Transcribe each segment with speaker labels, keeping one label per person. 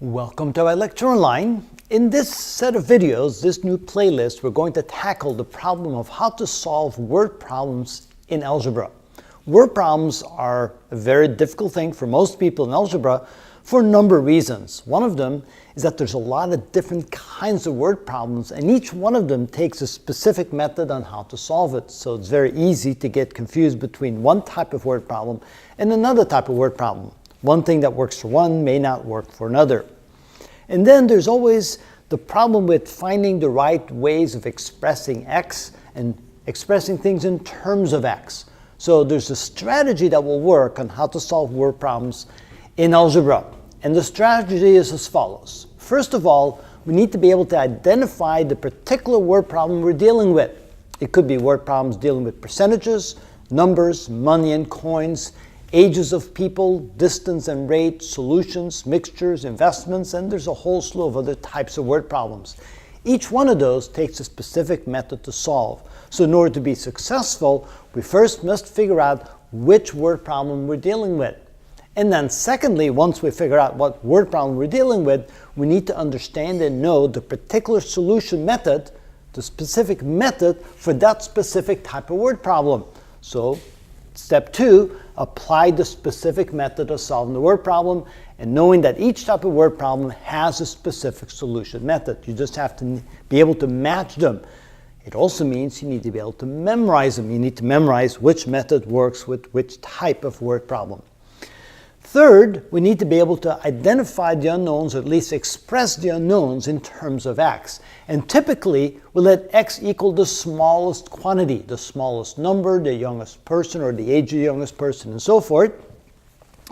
Speaker 1: Welcome to our lecture online. In this set of videos, this new playlist, we're going to tackle the problem of how to solve word problems in algebra. Word problems are a very difficult thing for most people in algebra for a number of reasons. One of them is that there's a lot of different kinds of word problems, and each one of them takes a specific method on how to solve it. So it's very easy to get confused between one type of word problem and another type of word problem. One thing that works for one may not work for another. And then there's always the problem with finding the right ways of expressing x and expressing things in terms of x. So there's a strategy that will work on how to solve word problems in algebra. And the strategy is as follows. First of all, we need to be able to identify the particular word problem we're dealing with. It could be word problems dealing with percentages, numbers, money and coins, ages of people, distance and rate, solutions, mixtures, investments, and there's a whole slew of other types of word problems. Each one of those takes a specific method to solve. So in order to be successful, we first must figure out which word problem we're dealing with. And then secondly, once we figure out what word problem we're dealing with, we need to understand and know the particular solution method, the specific method for that specific type of word problem. So step 2, apply the specific method of solving the word problem, and knowing that each type of word problem has a specific solution method. You just have to be able to match them. It also means you need to be able to memorize them. You need to memorize which method works with which type of word problem. Third, we need to be able to identify the unknowns, or at least express the unknowns in terms of x. And typically, we let x equal the smallest quantity, the smallest number, the youngest person, or the age of the youngest person, and so forth.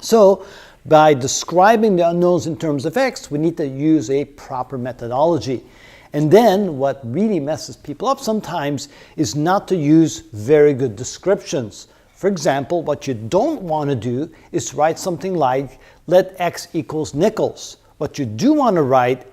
Speaker 1: So, by describing the unknowns in terms of x, we need to use a proper methodology. And then, what really messes people up sometimes is not to use very good descriptions. For example, what you don't want to do is write something like, let x equals nickels. What you do want to write,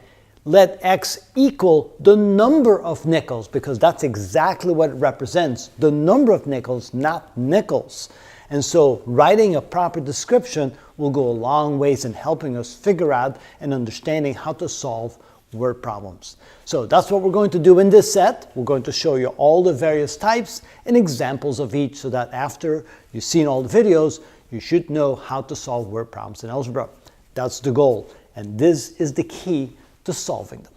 Speaker 1: let x equal the number of nickels, because that's exactly what it represents, the number of nickels, not nickels. And so writing a proper description will go a long ways in helping us figure out and understanding how to solve word problems. So that's what we're going to do in this set. We're going to show you all the various types and examples of each, so that after you've seen all the videos, you should know how to solve word problems in algebra. That's the goal, and this is the key to solving them.